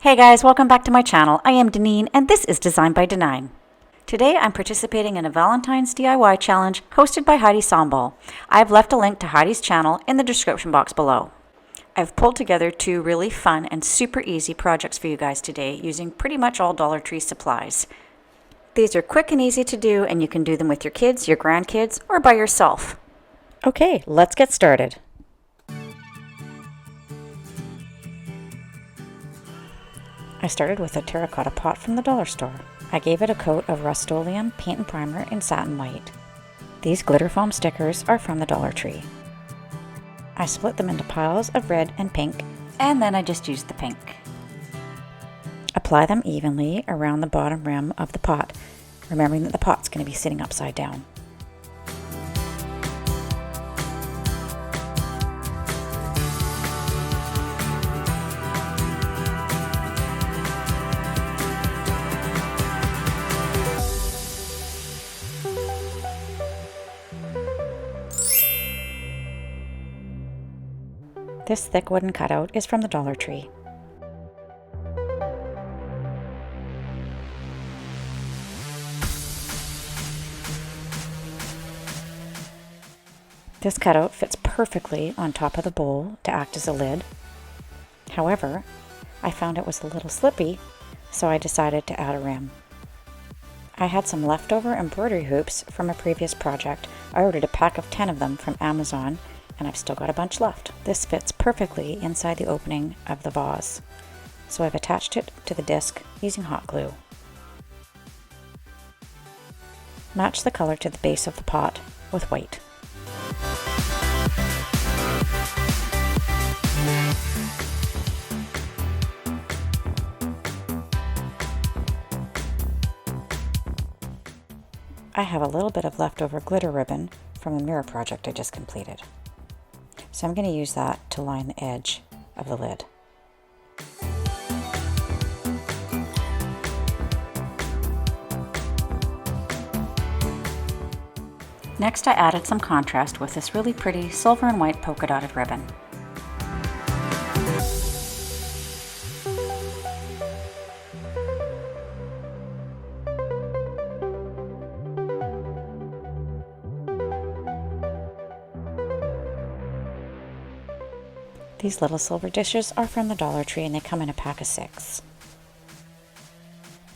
Hey guys, welcome back to my channel. I am Deneen and this is Design by Denine. Today I'm participating in a Valentine's DIY challenge hosted by Heidi Sonboul. I've left a link to Heidi's channel in the description box below. I've pulled together two really fun and super easy projects for you guys today using pretty much all Dollar Tree supplies. These are quick and easy to do and you can do them with your kids, your grandkids, or by yourself. Okay, let's get started. I started with a terracotta pot from the dollar store. I gave it a coat of Rust-Oleum paint and primer in satin white. These glitter foam stickers are from the Dollar Tree. I split them into piles of red and pink, and then I just used the pink. Apply them evenly around the bottom rim of the pot, remembering that the pot's going to be sitting upside down. This thick wooden cutout is from the Dollar Tree. This cutout fits perfectly on top of the bowl to act as a lid. However, I found it was a little slippy, so I decided to add a rim. I had some leftover embroidery hoops from a previous project. I ordered a pack of 10 of them from Amazon, and I've still got a bunch left. This fits perfectly inside the opening of the vase, so I've attached it to the disc using hot glue. Match the color to the base of the pot with white. I have a little bit of leftover glitter ribbon from the mirror project I just completed. So I'm going to use that to line the edge of the lid. Next I added some contrast with this really pretty silver and white polka dotted ribbon. These little silver dishes are from the Dollar Tree and they come in a pack of 6.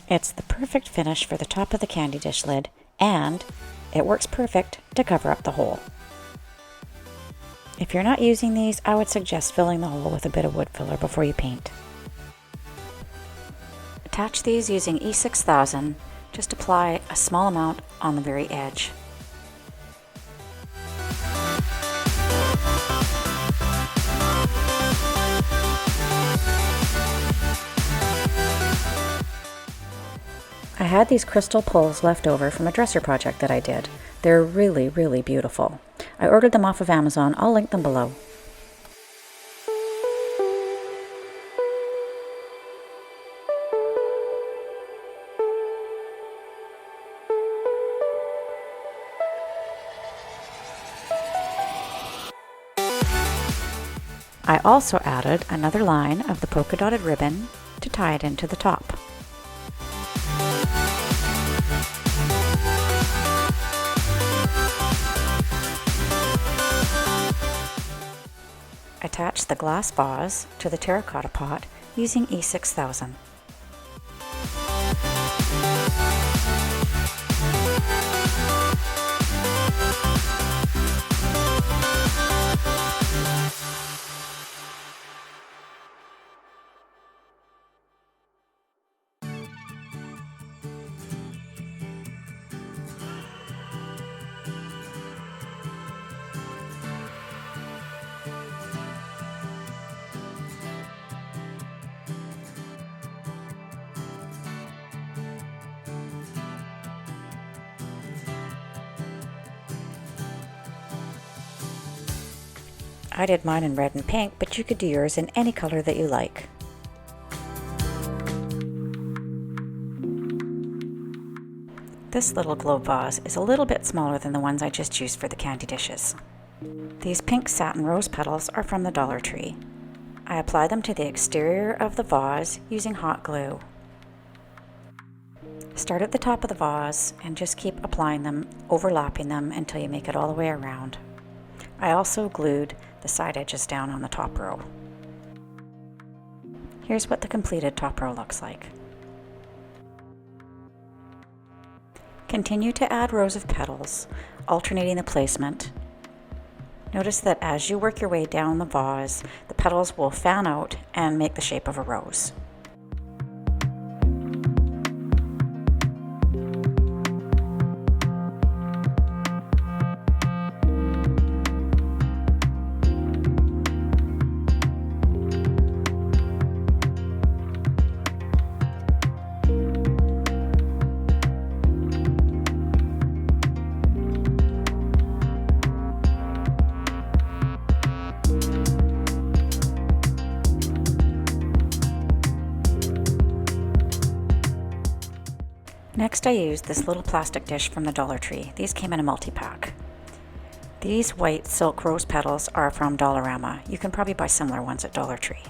It's the perfect finish for the top of the candy dish lid, and it works perfect to cover up the hole. If you're not using these, I would suggest filling the hole with a bit of wood filler before you paint. Attach these using E6000. Just apply a small amount on the very edge. I had these crystal pulls left over from a dresser project that I did. They're really, really beautiful. I ordered them off of Amazon. I'll link them below. I also added another line of the polka dotted ribbon to tie it into the top. Attach the glass vase to the terracotta pot using E6000. I did mine in red and pink, but you could do yours in any color that you like. This little globe vase is a little bit smaller than the ones I just used for the candy dishes. These pink satin rose petals are from the Dollar Tree. I apply them to the exterior of the vase using hot glue. Start at the top of the vase and just keep applying them, overlapping them until you make it all the way around. I also glued the side edges down on the top row. Here's what the completed top row looks like. Continue to add rows of petals, alternating the placement. Notice that as you work your way down the vase, the petals will fan out and make the shape of a rose. Next, I used this little plastic dish from the Dollar Tree. These came in a multi-pack. These white silk rose petals are from Dollarama. You can probably buy similar ones at Dollar Tree.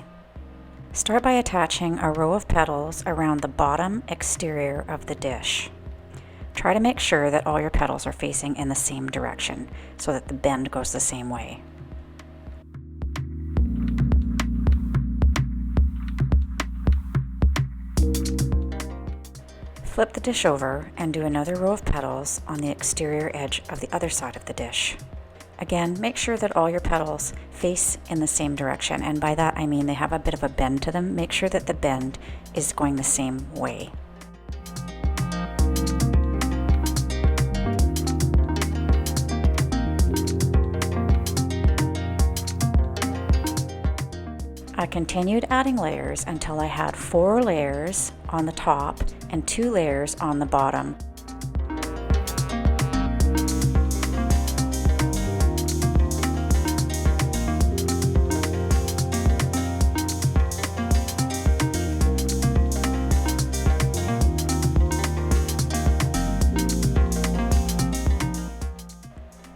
Start by attaching a row of petals around the bottom exterior of the dish. Try to make sure that all your petals are facing in the same direction so that the bend goes the same way. Flip the dish over and do another row of petals on the exterior edge of the other side of the dish. Again, make sure that all your petals face in the same direction, and by that I mean they have a bit of a bend to them. Make sure that the bend is going the same way. I continued adding layers until I had 4 layers on the top and 2 layers on the bottom.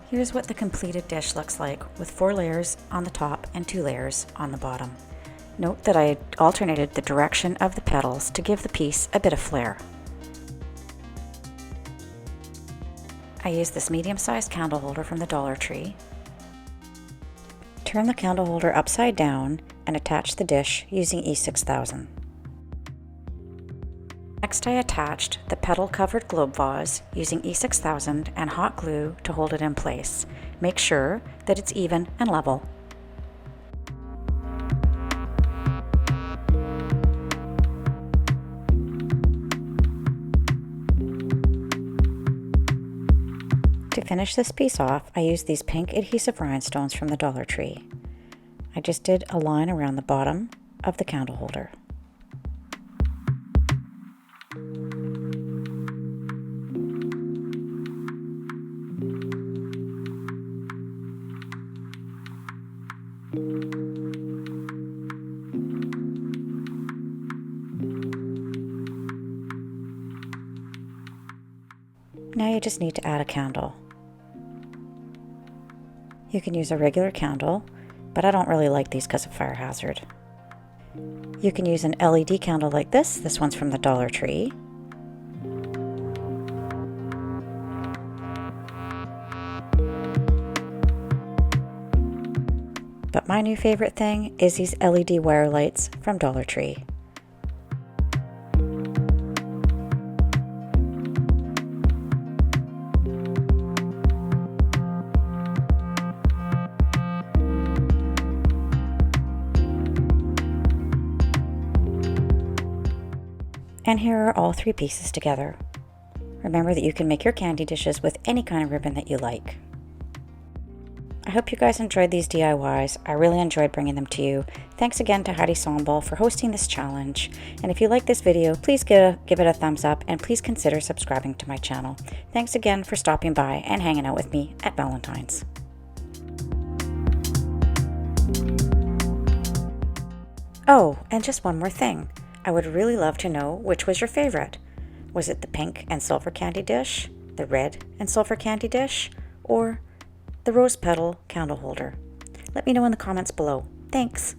Here's what the completed dish looks like with 4 layers on the top and 2 layers on the bottom. Note that I alternated the direction of the petals to give the piece a bit of flair. I used this medium-sized candle holder from the Dollar Tree. Turn the candle holder upside down and attach the dish using E6000. Next, I attached the petal-covered globe vase using E6000 and hot glue to hold it in place. Make sure that it's even and level. To finish this piece off, I used these pink adhesive rhinestones from the Dollar Tree. I just did a line around the bottom of the candle holder. Now you just need to add a candle. You can use a regular candle, but I don't really like these because of fire hazard. You can use an LED candle like this. This one's from the Dollar Tree. But my new favorite thing is these LED wire lights from Dollar Tree. And here are all 3 pieces together. Remember that you can make your candy dishes with any kind of ribbon that you like. I hope you guys enjoyed these DIYs. I really enjoyed bringing them to you. Thanks again to Heidi Sonboul for hosting this challenge. And if you like this video, please give it a thumbs up and please consider subscribing to my channel. Thanks again for stopping by and hanging out with me at Valentine's. Oh, and just one more thing. I would really love to know which was your favorite. Was it the pink and silver candy dish, the red and silver candy dish, or the rose petal candle holder? Let me know in the comments below. Thanks!